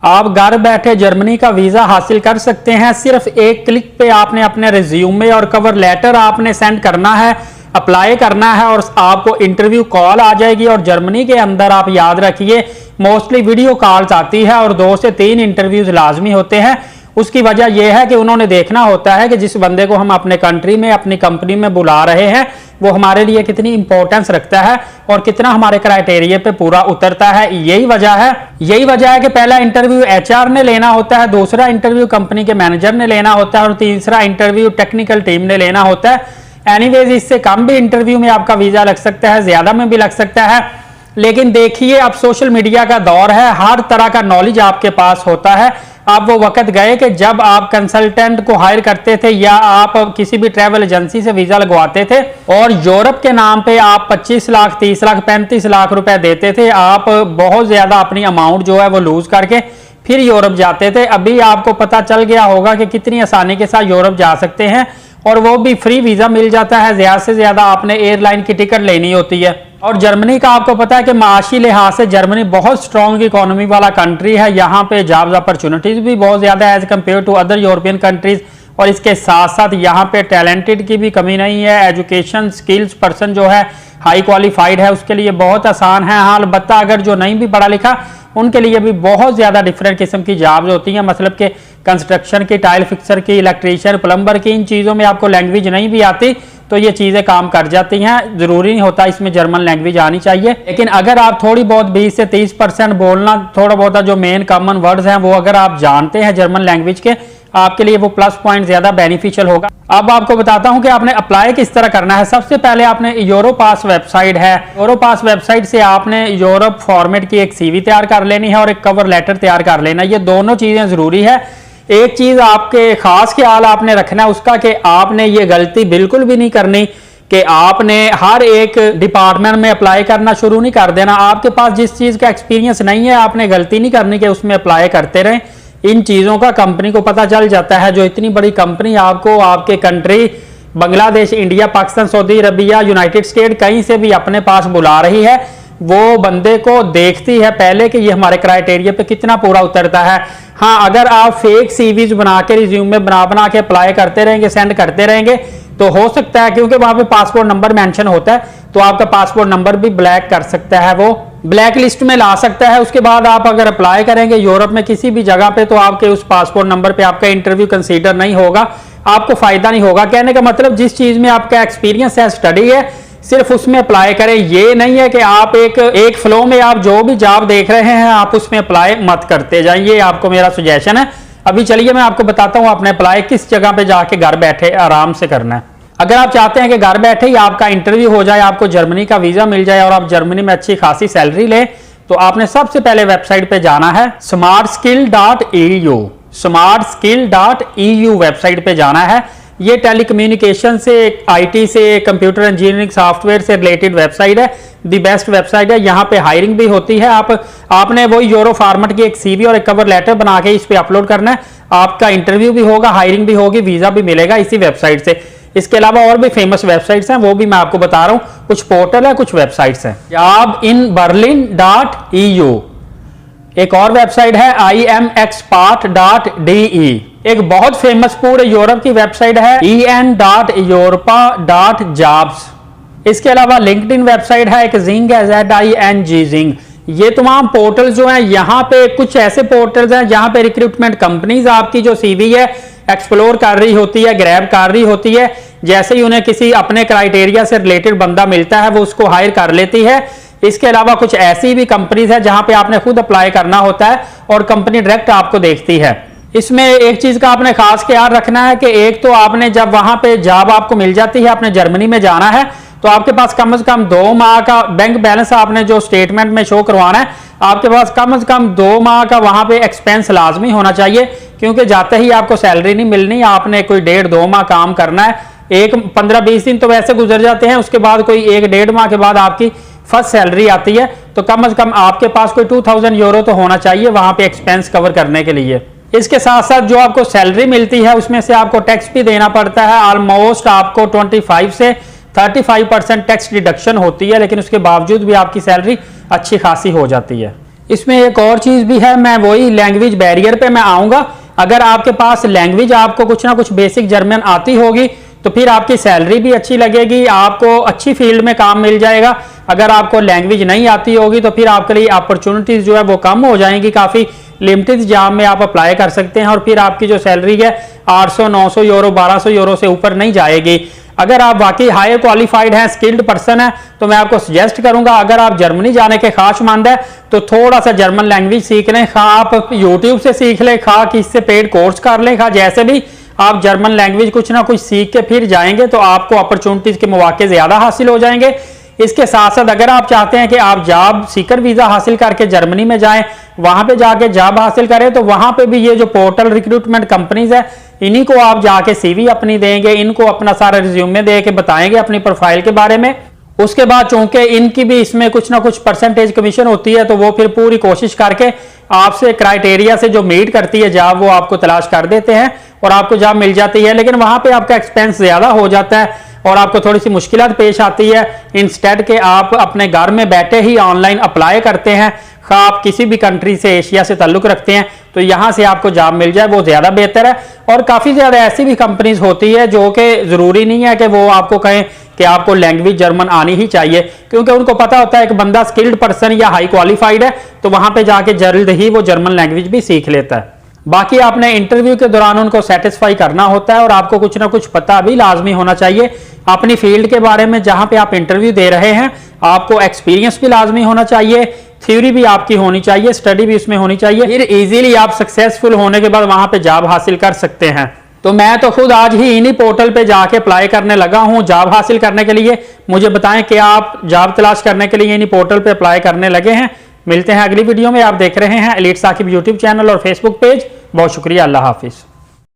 आप घर बैठे जर्मनी का वीजा हासिल कर सकते हैं। सिर्फ एक क्लिक पे आपने अपने रिज्यूमे और कवर लेटर आपने सेंड करना है, अप्लाई करना है और आपको इंटरव्यू कॉल आ जाएगी। और जर्मनी के अंदर आप याद रखिए मोस्टली वीडियो कॉल्स आती है और 2 से 3 इंटरव्यूज लाजमी होते हैं। उसकी वजह यह है कि उन्होंने देखना होता है कि जिस बंदे को हम अपने कंट्री में अपनी कंपनी में बुला रहे हैं वो हमारे लिए कितनी इंपॉर्टेंस रखता है और कितना हमारे क्राइटेरिया पे पूरा उतरता है। यही वजह है कि पहला इंटरव्यू एचआर ने लेना होता है, दूसरा इंटरव्यू कंपनी के मैनेजर ने लेना होता है और तीसरा इंटरव्यू टेक्निकल टीम ने लेना होता है। एनीवेज इससे कम भी इंटरव्यू में आपका वीजा लग सकता है, ज्यादा में भी लग सकता है। लेकिन देखिए अब सोशल मीडिया का दौर है, हर तरह का नॉलेज आपके पास होता है। अब वो वक्त गए कि जब आप कंसल्टेंट को हायर करते थे या आप किसी भी ट्रैवल एजेंसी से वीजा लगवाते थे और यूरोप के नाम पे आप 25 लाख 30 लाख 35 लाख रुपए देते थे, आप बहुत ज्यादा अपनी अमाउंट जो है वो लूज करके फिर यूरोप जाते थे। अभी आपको पता चल गया होगा कि कितनी आसानी के साथ यूरोप जा सकते हैं और वो भी फ्री वीजा मिल जाता है। ज्यादा से ज्यादा आपने एयरलाइन की टिकट लेनी होती है। और जर्मनी का आपको पता है कि माशी लिहाज से जर्मनी बहुत स्ट्रॉन्ग इकोनॉमी वाला कंट्री है। यहाँ पे जॉब्स अपॉर्चुनिटीज भी बहुत ज्यादा है as compared to other European countries. और इसके साथ साथ यहाँ पे टैलेंटेड की भी कमी नहीं है। एजुकेशन स्किल्स पर्सन जो है हाई क्वालिफाइड है उसके लिए बहुत आसान है। हाँ अलबत्ता अगर जो नहीं भी पढ़ा लिखा उनके लिए भी बहुत ज्यादा डिफरेंट किस्म की जॉब्स होती हैं। मतलब के कंस्ट्रक्शन की, टाइल फिक्सर की, इलेक्ट्रीशियन, प्लम्बर की, इन चीज़ों में आपको लैंग्वेज नहीं भी आती तो ये चीज़ें काम कर जाती हैं। जरूरी नहीं होता इसमें जर्मन लैंग्वेज आनी चाहिए, लेकिन अगर आप थोड़ी बहुत 20 से 30% बोलना, थोड़ा बहुत जो मेन कॉमन वर्ड्स हैं वो अगर आप जानते हैं जर्मन लैंग्वेज के, आपके लिए वो प्लस पॉइंट ज्यादा बेनिफिशियल होगा। अब आपको बताता हूं कि आपने अप्लाई किस तरह करना है। सबसे पहले आपने यूरोपास वेबसाइट है, यूरोपास वेबसाइट से आपने यूरोप फॉर्मेट की एक सीवी तैयार कर लेनी है और एक कवर लेटर तैयार कर लेना है। ये दोनों चीजें जरूरी है। एक चीज आपके खास ख्याल आपने रखना है उसका कि आपने ये गलती बिल्कुल भी नहीं करनी कि आपने हर एक डिपार्टमेंट में अप्लाई करना शुरू नहीं कर देना। आपके पास जिस चीज का एक्सपीरियंस नहीं है आपने गलती नहीं करनी कि उसमें अप्लाई करते रहें। इन चीजों का कंपनी को पता चल जाता है। जो इतनी बड़ी कंपनी आपको आपके country Bangladesh, India, Pakistan, Saudi Arabia, United state कहीं से भी अपने पास बुला रही है, वो बंदे को देखती है पहले कि ये हमारे क्राइटेरिया पे कितना पूरा उतरता है। हाँ अगर आप फेक सीवीज बना के रिज्यूमे बना के अप्लाई करते रहेंगे, सेंड करते रहेंगे तो हो सकता है, क्योंकि वहां पे पासपोर्ट नंबर मेंशन होता है तो आपका पासपोर्ट नंबर भी ब्लैक कर सकता है, वो ब्लैक लिस्ट में ला सकता है। उसके बाद आप अगर अप्लाई करेंगे यूरोप में किसी भी जगह पे तो आपके उस पासपोर्ट नंबर पे आपका इंटरव्यू कंसीडर नहीं होगा, आपको फायदा नहीं होगा। कहने का मतलब जिस चीज में आपका एक्सपीरियंस है, स्टडी है, सिर्फ उसमें अप्लाई करें। ये नहीं है कि आप एक फ्लो में आप जो भी जॉब देख रहे हैं आप उसमें अप्लाई मत करते जाइए। ये आपको मेरा सजेशन है। अभी चलिए मैं आपको बताता हूं आपने अप्लाई किस जगह पे जाके घर बैठे आराम से करना है। अगर आप चाहते हैं कि घर बैठे ही आपका इंटरव्यू हो जाए, आपको जर्मनी का वीजा मिल जाए और आप जर्मनी में अच्छी खासी सैलरी ले, तो आपने सबसे पहले वेबसाइट पे जाना है smartskill.eu। smartskill.eu वेबसाइट पे जाना है। ये टेलीकम्युनिकेशन से, आईटी से, कंप्यूटर इंजीनियरिंग सॉफ्टवेयर से रिलेटेड वेबसाइट है। दी बेस्ट वेबसाइट है। यहाँ पे हायरिंग भी होती है। आपने वो यूरो फॉर्मेट की एक सीवी और एक कवर लेटर बना के इस पे अपलोड करना है। आपका इंटरव्यू भी होगा, हायरिंग भी होगी, वीजा भी मिलेगा इसी वेबसाइट से। इसके अलावा और भी फेमस वेबसाइट्स हैं, वो भी मैं आपको बता रहा हूँ। कुछ पोर्टल है, कुछ वेबसाइट्स हैं। jobinberlin.eu एक और वेबसाइट है imexpert.de। एक बहुत फेमस पूरे यूरोप की वेबसाइट है en.europa.jobs। इसके अलावा लिंक्डइन वेबसाइट है एक जिंग ZING जिंग। ये तमाम पोर्टल जो हैं, यहाँ पे कुछ ऐसे पोर्टल्स हैं जहाँ पे रिक्रूटमेंट कंपनीज आपकी जो सीवी है एक्सप्लोर कर रही होती है, ग्रैब कर रही होती है। जैसे ही उन्हें किसी अपने क्राइटेरिया से रिलेटेड बंदा मिलता है वो उसको हायर कर लेती है। इसके अलावा कुछ ऐसी भी कंपनीज है जहां पे आपने खुद अप्लाई करना होता है और कंपनी डायरेक्ट आपको देखती है। इसमें एक चीज का आपने खास ख्याल रखना है कि एक तो आपने जब वहां पे जॉब आपको मिल जाती है, आपने जर्मनी में जाना है तो आपके पास कम से कम 2 माह का बैंक बैलेंस आपने जो स्टेटमेंट में शो करवाना है, आपके पास कम से कम 2 माह का वहां पे एक्सपेंस लाजमी होना चाहिए। क्योंकि जाते ही आपको सैलरी नहीं मिलनी, आपने कोई 1.5-2 माह काम करना है। एक 15-20 दिन तो वैसे गुजर जाते हैं, उसके बाद कोई 1-1.5 माह के बाद आपकी फर्स्ट सैलरी आती है, तो कम से कम आपके पास कोई 2000 यूरो तो होना चाहिए वहां पे एक्सपेंस कवर करने के लिए। इसके साथ साथ जो आपको सैलरी मिलती है उसमें से आपको टैक्स भी देना पड़ता है। ऑलमोस्ट आपको 25 से 35% टैक्स डिडक्शन होती है, लेकिन उसके बावजूद भी आपकी सैलरी अच्छी खासी हो जाती है। इसमें एक और चीज भी है, मैं वही लैंग्वेज बैरियर पे मैं आऊंगा। अगर आपके पास लैंग्वेज आपको कुछ ना कुछ बेसिक जर्मन आती होगी तो फिर आपकी सैलरी भी अच्छी लगेगी, आपको अच्छी फील्ड में काम मिल जाएगा। अगर आपको लैंग्वेज नहीं आती होगी तो फिर आपके लिए अपॉर्चुनिटीज जो है वो कम हो जाएंगी, काफी लिमिटेड जॉब में आप अप्लाई कर सकते हैं और फिर आपकी जो सैलरी है 800 900 यूरो 1200 यूरो से ऊपर नहीं जाएगी। अगर आप वाकई हाई क्वालिफाइड हैं, स्किल्ड पर्सन है, तो मैं आपको सजेस्ट करूंगा अगर आप जर्मनी जाने के ख्वाहिशमंद है तो थोड़ा सा जर्मन लैंग्वेज सीख लें। खा आप यूट्यूब से सीख लें, खा किसी से पेड कोर्स कर लें, खा जैसे भी आप जर्मन लैंग्वेज कुछ ना कुछ सीख के फिर जाएंगे तो आपको अपॉर्चुनिटीज के मौके ज्यादा हासिल हो जाएंगे। इसके साथ साथ अगर आप चाहते हैं कि आप जॉब सीकर वीजा हासिल करके जर्मनी में जाएं, वहां पे जाके जॉब हासिल करें, तो वहां पे भी ये जो पोर्टल रिक्रूटमेंट कंपनीज है इन्हीं को आप जाके सीवी अपनी देंगे, इनको अपना सारा रिज्यूमे दे के बताएंगे अपनी प्रोफाइल के बारे में। उसके बाद चूंकि इनकी भी इसमें कुछ ना कुछ परसेंटेज कमीशन होती है तो वो फिर पूरी कोशिश करके आपसे क्राइटेरिया से जो मीट करती है जॉब वो आपको तलाश कर देते हैं और आपको जॉब मिल जाती है। लेकिन वहां पे आपका एक्सपेंस ज्यादा हो जाता है और आपको थोड़ी सी मुश्किलात पेश आती है। इंस्टेड के आप अपने घर में बैठे ही ऑनलाइन अप्लाई करते हैं, आप किसी भी कंट्री से एशिया से ताल्लुक रखते हैं तो यहां से आपको जॉब मिल जाए वो ज्यादा बेहतर है। और काफी ज्यादा ऐसी भी कंपनीज होती है जो कि जरूरी नहीं है कि वो आपको कहें कि आपको लैंग्वेज जर्मन आनी ही चाहिए, क्योंकि उनको पता होता है कि बंदा स्किल्ड पर्सन या हाई क्वालिफाइड है तो वहां पे जाके जल्द ही वो जर्मन लैंग्वेज भी सीख लेता है। बाकी आपने इंटरव्यू के दौरान उनको सेटिस्फाई करना होता है और आपको कुछ ना कुछ पता भी लाजमी होना चाहिए अपनी फील्ड के बारे में जहां पे आप इंटरव्यू दे रहे हैं। आपको एक्सपीरियंस भी लाजमी होना चाहिए, थ्योरी भी आपकी होनी चाहिए, स्टडी भी इसमें होनी चाहिए, फिर इजीली आप सक्सेसफुल होने के बाद वहां पे जॉब हासिल कर सकते हैं। तो मैं तो खुद आज ही इन्हीं पोर्टल पे जाके अप्लाई करने लगा हूं जॉब हासिल करने के लिए। मुझे बताएं कि आप जॉब तलाश करने के लिए इन्हीं पोर्टल पे अप्लाई करने लगे हैं। मिलते हैं अगली वीडियो में। आप देख रहे हैं एलीट साकिब यूट्यूब चैनल और फेसबुक पेज। बहुत शुक्रिया, अल्लाह हाफिज।